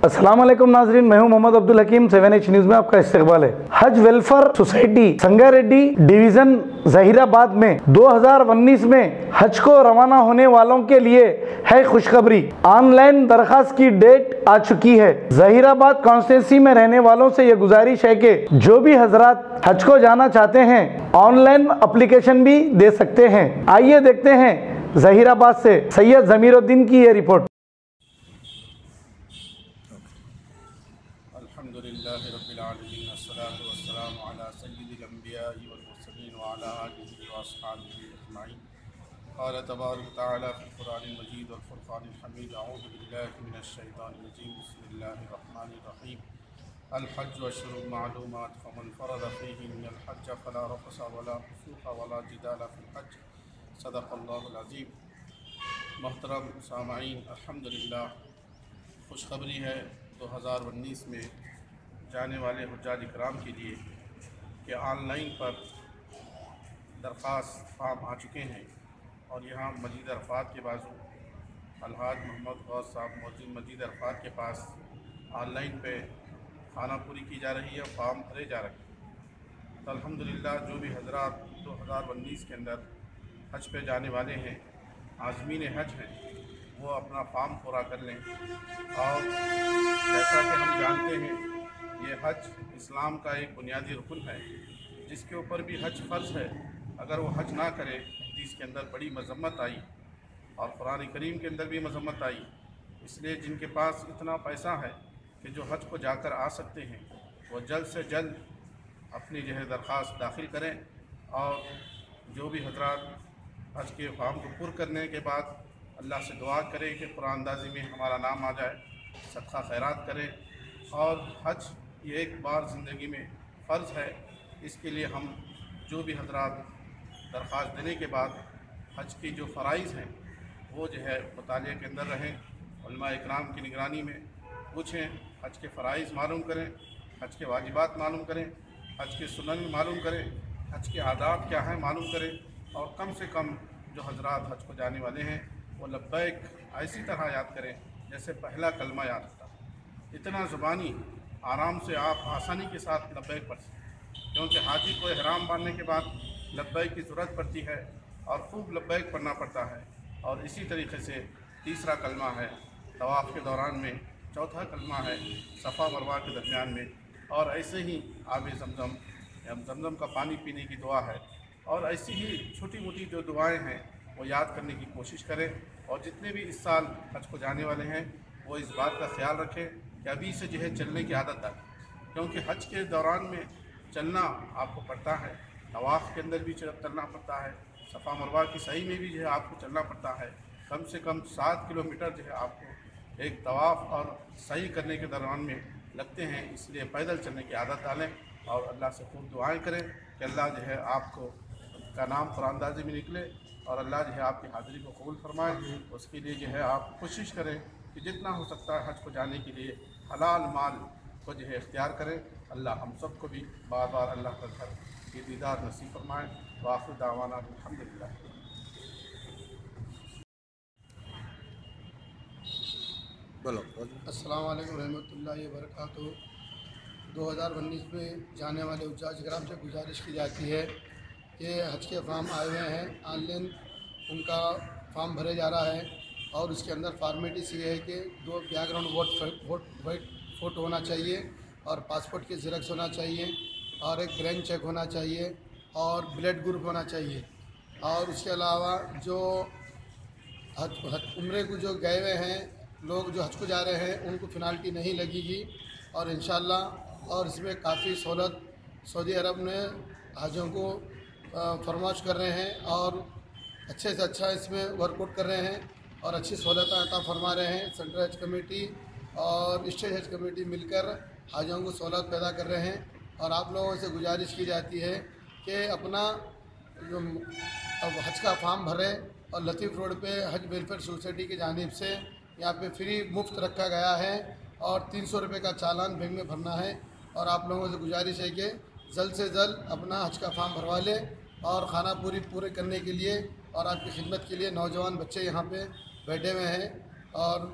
अस्सलाम वालेकुम नाजरीन, मैं हूं मोहम्मद अब्दुल हकीम। 7H न्यूज में आपका इस्तकबाल है। Haj welfare society Sangareddy division Zaheerabad में 2019 में हज को रवाना होने वालों के लिए है खुशखबरी। ऑनलाइन दरखास्त की डेट आ चुकी है। जहीराबाद कॉन्स्टिट्यूंसी में रहने वालों से यह गुजारिश है कि जो भी हजरात हज को जाना चाहते हैं ऑनलाइन एप्लीकेशन भी दे सकते हैं। आइए देखते हैं जहीराबाद से सैयद जमीरुद्दीन की यह रिपोर्ट। अल्हम्दुलिल्लाहि रब्बिल आलमीन अस्सलातु वस्सलामु अला सय्यिदिल अंबिया'i वल मुरसलीन व अला आलिहि व अस्हाबिहि अजमाइन। क़ाल तबारक व तआला फ़िल क़ुरआनिल मजीद वल फ़ुरक़ानिल हमीद। अऊज़ु बिल्लाहि मिनश शैतानिर रजीम। बिस्मिल्लाहिर रहमानिर रहीम। अल हज्जु अश्हुरुम मालूमात फ़मन फ़रद फ़ीहिन्नल हज्ज फ़ला रफ़सा वला फ़ुसूक़ वला जिदाला फ़िल हज्ज। सदक़ल्लाहुल अज़ीम। मोहतरम सामाईन, अल्हम्दुलिल्लाह खुशखबरी है 2019 में जाने वाले हुज्जाज इकराम के लिए कि ऑनलाइन पर दरख्वास्त फार्म आ चुके हैं और यहाँ मस्जिद अरफात के बाजू अलहाज मोहम्मद गौस साहब मस्जिद अरफात के पास ऑनलाइन पे खाना पूरी की जा रही है, फार्म भरे जा रहे हैं। तो अल्हम्दुलिल्लाह जो भी हजरात 2019 के अंदर हज पे जाने वाले हैं, आज़मीन हज हैं, वो अपना फार्म पूरा कर लें। और जैसा कि हम जानते हैं ये हज इस्लाम का एक बुनियादी रुकन है जिसके ऊपर भी हज फ़र्ज़ है। अगर वो हज ना करे तो इसके अंदर बड़ी मज़म्मत आई और कुरान करीम के अंदर भी मज़म्मत आई। इसलिए जिनके पास इतना पैसा है कि जो हज को जाकर आ सकते हैं वो जल्द से जल्द अपनी दरख्वास्त दाखिल करें। और जो भी हजरात हज के फार्म को पुर करने के बाद अल्लाह से दुआ करें कि कुरानदाजी में हमारा नाम आ जाए, सदका खैरात करें। और हज ये एक बार ज़िंदगी में फ़र्ज़ है। इसके लिए हम जो भी हजरात दरख्वास्त देने के बाद हज की जो फ़राइज़ हैं वो मुताले के अंदर रहें, उलमा इकराम की निगरानी में पूछें, हज के फ़राइज़ मालूम करें, हज के वाजिबात मालूम करें, हज के सुनन मालूम करें, हज के आदाब क्या हैं मालूम करें। और कम से कम जो हजरात हज को जाने वाले हैं वो लब्बैक ऐसी तरह याद करें जैसे पहला कलमा याद होता। इतना ज़ुबानी आराम से आप आसानी के साथ लब्बैक पढ़ सकते, क्योंकि हाजी को इहराम बांधने के बाद लब्बैक की ज़रूरत पड़ती है और खूब लब्बैक पढ़ना पड़ता है। और इसी तरीके से तीसरा कलमा है तवाफ़ के दौरान में, चौथा कलमा है सफ़ा मरवा के दरमियान में, और ऐसे ही आब ज़मज़म का पानी पीने की दुआ है। और ऐसी ही छोटी मोटी जो दुआएं हैं वो याद करने की कोशिश करें। और जितने भी इस साल हज को जाने वाले हैं वो इस बात का ख्याल रखें कि अभी से चलने की आदत डालें, क्योंकि हज के दौरान में चलना आपको पड़ता है, तवाफ़ के अंदर भी चलना पड़ता है, सफ़ा मरवा की सही में भी आपको चलना पड़ता है। कम से कम 7 किलोमीटर आपको एक तवाफ़ और सही करने के दौरान में लगते हैं। इसलिए पैदल चलने की आदत डालें और अल्लाह से खूब दुआएं करें कि अल्लाह आपको का नाम कुरानदाजी में निकले और अल्लाह आपकी हाज़िरी को कबूल फरमाए। उसके लिए आप कोशिश करें कि जितना हो सकता है हज को जाने के लिए हलाल माल को इख्तियार करें। अल्लाह हम सब को भी बार बार अल्लाह का घर की दीदार नसीब फरमाए। वाखिर दावाना अल्हम्दुलिल्लाह। बोलो। अस्सलाम वालेकुम रहमतुल्लाहि व बरकातुहू। 2019 में जाने वाले हुज्जाज इकराम से गुजारिश की जाती है कि हज के फार्म आए हुए हैं, ऑनलाइन उनका फार्म भरे जा रहा है। और उसके अंदर फॉर्मेलिटीज़ ये है कि 2 बैकग्राउंड वाइट फ़ोटो होना चाहिए और पासपोर्ट की ज़ेरॉक्स होना चाहिए और एक ब्रेन चेक होना चाहिए और ब्लड ग्रुप होना चाहिए। और उसके अलावा जो उम्रे को जो गए हुए हैं लोग जो हज को जा रहे हैं उनको पेनाल्टी नहीं लगेगी और इंशाल्लाह। और इसमें काफ़ी सहूलत सऊदी अरब ने हजों को फरमाइश कर रहे हैं और अच्छे से अच्छा इसमें वर्कआउट कर रहे हैं और अच्छी सहूलत अता फरमा रहे हैं। सेंट्रल हज कमेटी और स्टेट हज कमेटी मिलकर हाजियों को सहूलत पैदा कर रहे हैं। और आप लोगों से गुजारिश की जाती है कि अपना जो हज का फार्म भरें। और लतीफ़ रोड पे हज वेलफेयर सोसाइटी की जानिब से यहाँ पे फ्री मुफ्त रखा गया है और 300 रुपये का चालान बैंक में भरना है। और आप लोगों से गुजारिश है कि जल्द से जल्द अपना हज का फार्म भरवा लें। और खाना पूरे करने के लिए और आपकी खिदमत के लिए नौजवान बच्चे यहाँ पे बैठे हुए हैं। और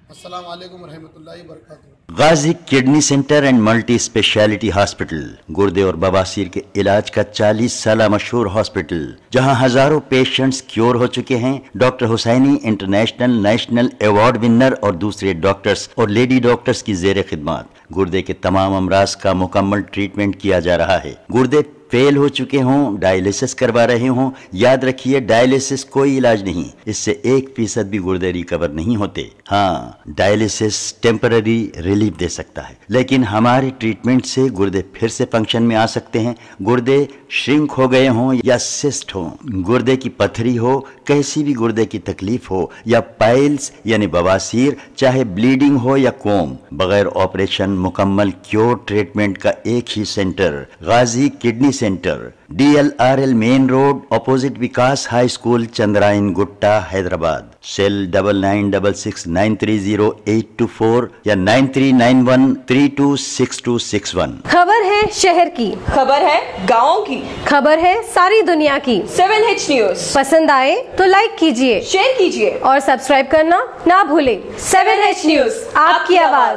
अस्सलाम वालेकुम रहमतुल्लाहि व बरकातुहू। Ghazi kidney centre and multi speciality hospital, गुर्दे और बवासीर के इलाज का 40 साल मशहूर हॉस्पिटल, जहां हजारों पेशेंट्स क्योर हो चुके हैं। Doctor Husaini international national award winner और दूसरे डॉक्टर्स और लेडी डॉक्टर्स की जेर खिदमत गुर्दे के तमाम अमराज का मुकम्मल ट्रीटमेंट किया जा रहा है। गुर्दे फेल हो चुके हों, डायलिसिस करवा रहे हों, याद रखिए डायलिसिस कोई इलाज नहीं, इससे 1% भी गुर्दे रिकवर नहीं होते। हाँ, डायलिसिस टेम्पररी रिलीफ दे सकता है, लेकिन हमारे ट्रीटमेंट से गुर्दे फिर से फंक्शन में आ सकते हैं। गुर्दे श्रिंक हो गए हों या सिस्ट हो, गुर्दे की पथरी हो, कैसी भी गुर्दे की तकलीफ हो, या पाइल्स यानी बवासीर, चाहे ब्लीडिंग हो या कोम, बगैर ऑपरेशन मुकम्मल क्योर ट्रीटमेंट का एक ही centre, Ghazi kidney centre, DLRL main road, opposite Vikas high school, Chandrayan Gutta, Hyderabad. Cell 9966930824 या 9391326261। खबर है शहर की, खबर है गाँव की, खबर है सारी दुनिया की। 7H न्यूज पसंद आए तो लाइक कीजिए, शेयर कीजिए और सब्सक्राइब करना ना भूलें। 7H न्यूज, आपकी आवाज।